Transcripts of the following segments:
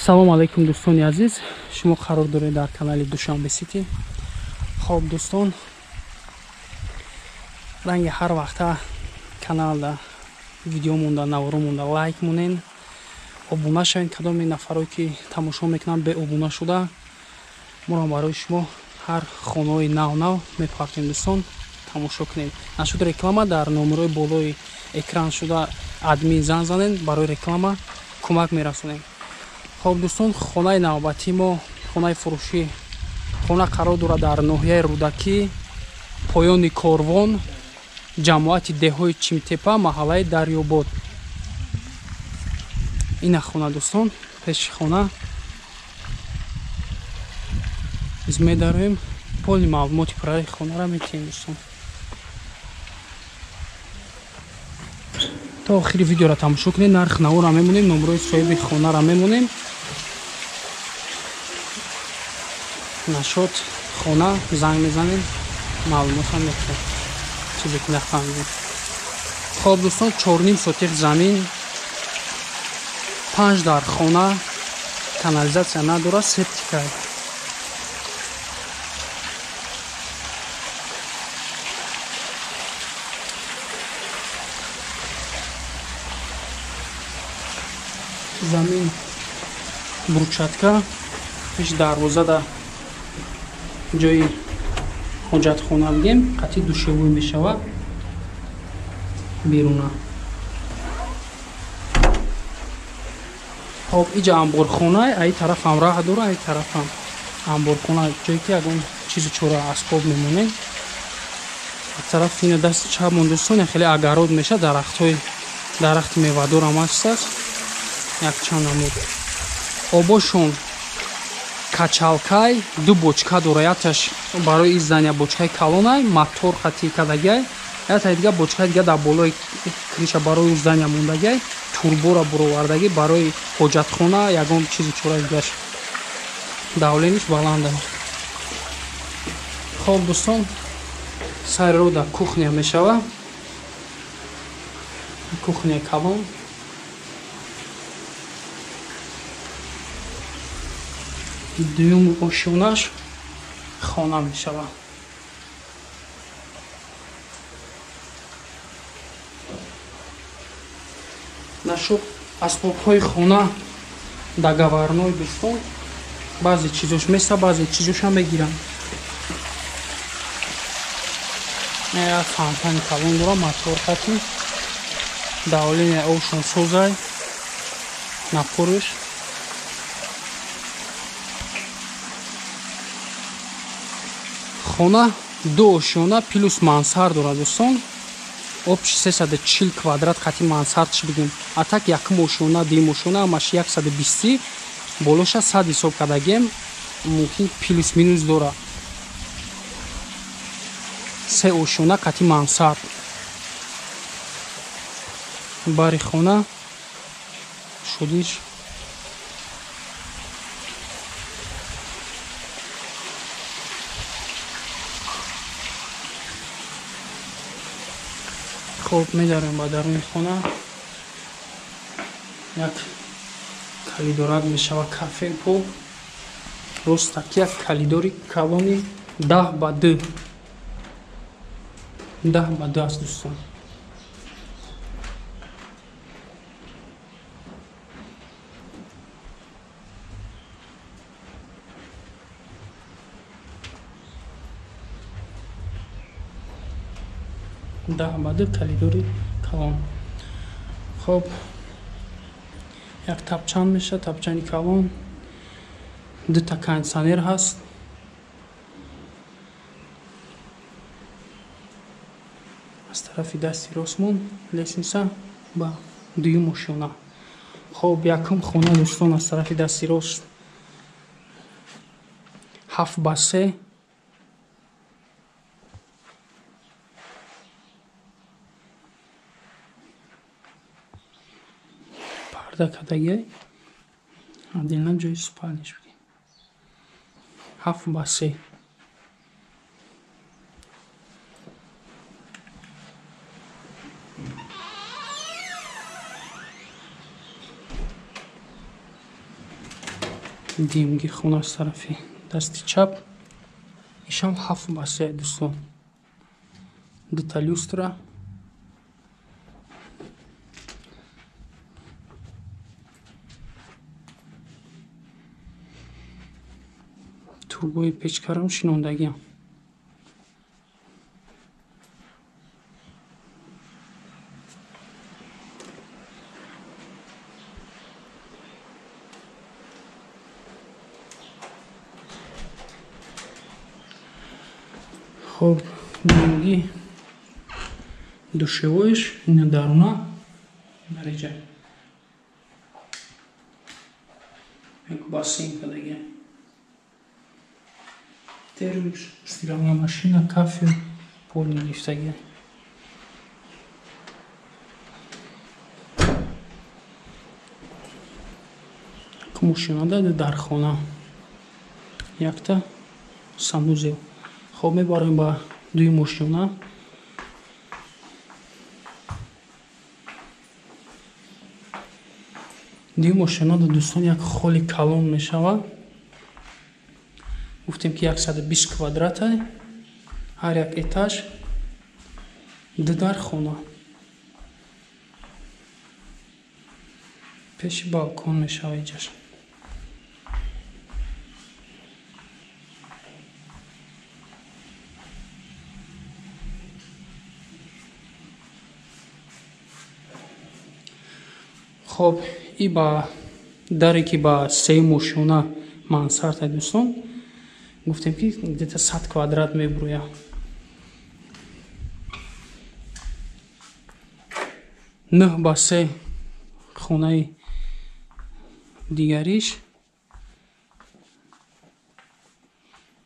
Салом алейкум дӯстони азиз, шумо қарор доред дар канали Душанбе Сити. Хоб дӯстон, ранги ҳар вақта каналда видео монда, наворо монда лайк монен, обуна шавен. Кадоми нафаро ки тамошо мекунанд бе обуна шуда, моро барои шумо ҳар хонаҳои нав мепартем дӯстон, тамошо кунед. Нашуд реклама дар номерои болои экран шуда админ зан занен, барои реклама кӯмак мерасонем. Хоб дӯстон, хонаи навбатии мо, хонаи фурӯшӣ, хона қарор дорад дар ноҳияи Рӯдакӣ, поёни Корвон, ҷамоати деҳои Чимтепа, маҳаллаи Дарёбод. Ина хона дӯстон, пеши хона измед дароем, поли маълумоти пурраи хонара метиҳем дӯстон. То охири видеоро тамошо кунед, нарх навора мемонем, номерои соҳиби хонара мемонем. Нашод хона занг мезанем, маълумотам мекунем, чизе ки нафаҳмидем. Хоб дӯстон, 4.5 сотих замин, 5 дар хона, канализатсия надорад, септика. Замин бручатка, пеш дарвоза да ҷои ҳоҷатхона бигем, қати душевӯй мешавад беруна. Хоб иҷа амборхона, аи тарафам раҳ дора, аи тарафам амборхона, ҷое ки ягон чизи чора асбоб мемонем. Тарафи ина дасти чапмон дӯстон, хеле агарод меша, дарахти мевадор ҳам ҳастаст. Якчанд намуд обошон качалкай, 2 бочка дора, якташ барои издания бочкаи калонай, мотор хати кадагай, якта дига бочкаи дига дар болои криша барои издания мондагай, турбора буровардаги барои ҳоҷатхона, ягон чизи чора дигаш давлениш баланда. Хоб дӯстон, сайрро дар кухня мешава, кухняи калон. Дуюм ошонаш хона мешавад. Нашуд асбобҳои хона дагаварной дӯстон, баъзе чизош меса, баъзе чизошам мегирам. Як фантани калон дора, мотор хати, давления ошон созай, напориш. Хона 2 ошона плюс мансард дорад дӯстон. Обши 340 квадрат қати мансардш бигем. А так якум ошона, дим ошона амаш 120, болоша 100 ҳисоб кардагем, мумкин плюс минус дора. 3 ошона қати мансард. Бари хона шудиш. Хоб медарем ба даруни хона. Як калидорак мешава кафе пол. Ростак як калидори калони 10x2. 10x2 аст дӯстон. Дахбаду калидори калон. Хоб, як тапчан меша, тапчани калон, 2 кондиционер ҳаст. Аз тарафи дасти ростмон лесница ба дуюм ошона. Хоб, якум хона дӯстон, аз тарафи дасти рост 7x3. Кадагай адилна ҷои спалниш бигем. 7x3. димги хона аз тарафи дасти чап. Ишам 7 басе дӯстон. Дута люстра. Турбои печкарам шинондагиам. Хоб димги душевоиш ина даруна дареҷа як бассейнка деге термос, стиральная машина, кафель, полный лифтаги. Машина дар хона якта санузел. Хоб мебарем ба дуи машина. Дуи машина дӯстон як холи калон мешавад. Гуфтем ки 120 квадрат ай. Ҳар як этаж дар хона. Пеши балкон мешавад иҷаш. خب ای با داری که با 3 ماشینا مانسارت دوستان گفتیم که دیتا 100 کوادرات میبرویا. نه با 3 خونه دیگریش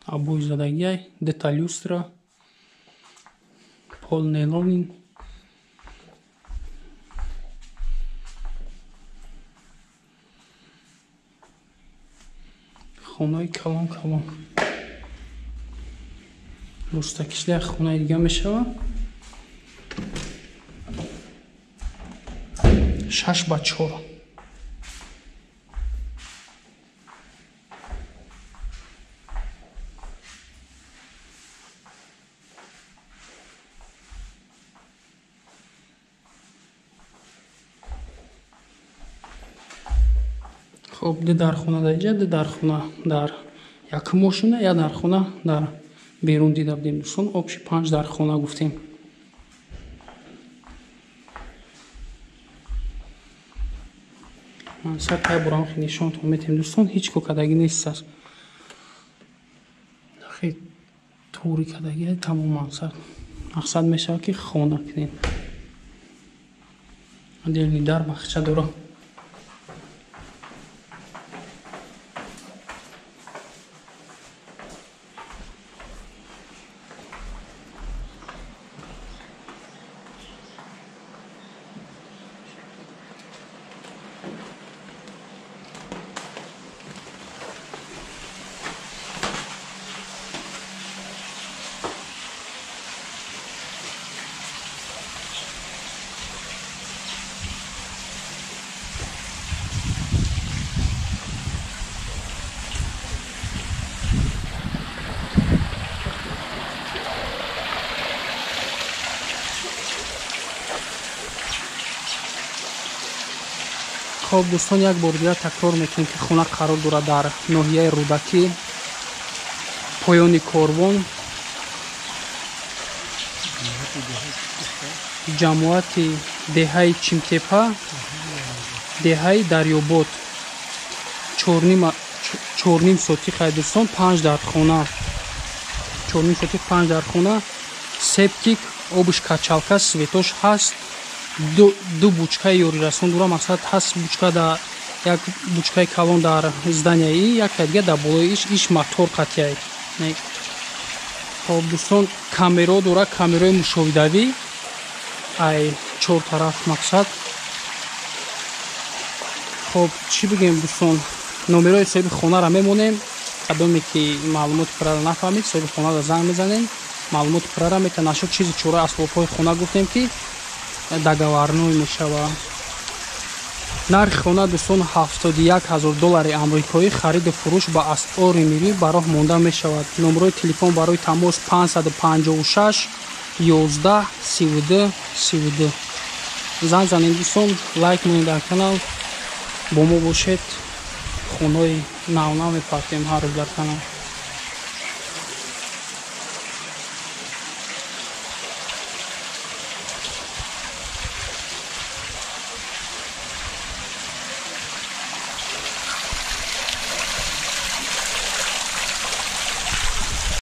обои задагиай дета люстра пол нейлонин хонаи калон калон мустакишли як хонаи дига мешавад 6x4. خب ده در خونه در اینجا، ده در خونه در یک ماشینه یا در خونه در بیرون دیده بودیم دوستان. آبش 5 در خونه گفتیم. من سر پای برام خیلی نشان تو میتیم دوستان. هیچ کو کدگی نیست است. خیلی توری کدگی تمام سر مقصد میشه که خونه کنیم. دیگه در بخشا داره. خب دوستان یک بار دیگر تکرار میکنیم که خونه قرار دارد در ناحیه رودکی پایان کاروان جماعت دهه چیمتپا دهه دریاباد 4.5 ساتی خیلی دوستان 5 در خونه 4.5 ساتی 5 در خونه سپتیک آبش کچالکا سویتاش هست دو бучкаи ёрирасон дура мақсад ҳаст бучка дар як бучкаи калон дар зданияи яка дига дар болои иш мотор қатияй. хоб дӯстон камеро дора камерои мушоҳидавӣ ай чор тараф мақсад. хоб чӣ бигем дӯстон номерои соҳиби хонара мемонем қадоме ки маълумоти пуррара нафаҳмед соҳиби хонара занг мезанем маълумоти пуррара мета нашуд чизи чора асбобҳои хона гуфтем ки договорной мешавад. нархи хона дӯстон $71000 амрикоӣ хариду фурӯш ба асъори миллӣ ба роҳ монда мешавад. номерои телефон барои тамос 556 11 32 32. занг занед дӯстон, лайк монед дар канал, бо мо бошед. хонаи нав мепартем ҳар рӯз дар канал.